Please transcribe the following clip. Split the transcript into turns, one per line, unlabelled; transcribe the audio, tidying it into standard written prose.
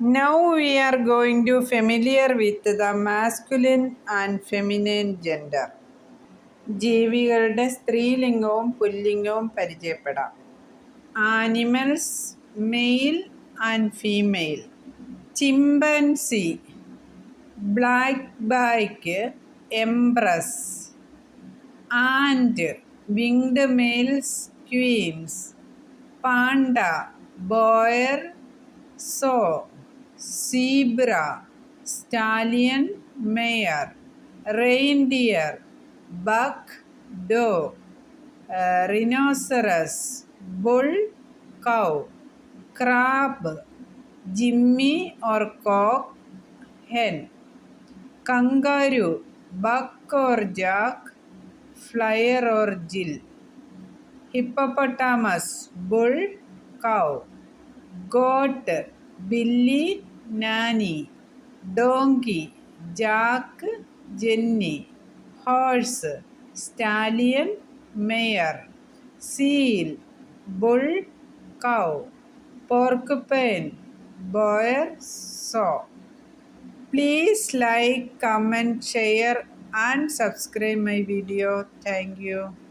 Now we are going to familiar with the masculine and feminine gender. ജീവികളുടെ സ്ത്രീലിംഗവും പുല്ലിംഗവും പരിചയപ്പെടാം. Animals male and female. Chimpanzee, black back, എംബ്രസ്. And, winged males, queens. Panda, boar, sow. Zebra, stallion, mare. Reindeer, buck, doe. Rhinoceros, bull, cow. Crab, Jimmy or cock, hen. Kangaroo, buck or jack, flyer or jill. Hippopotamus, bull, cow. Goat, Billy, Nanny. Donkey, Jack, Jenny. Horse, stallion, mare. Seal, bull, cow. Porcupine, boar, sow. Please like, comment, share and subscribe my video. Thank you.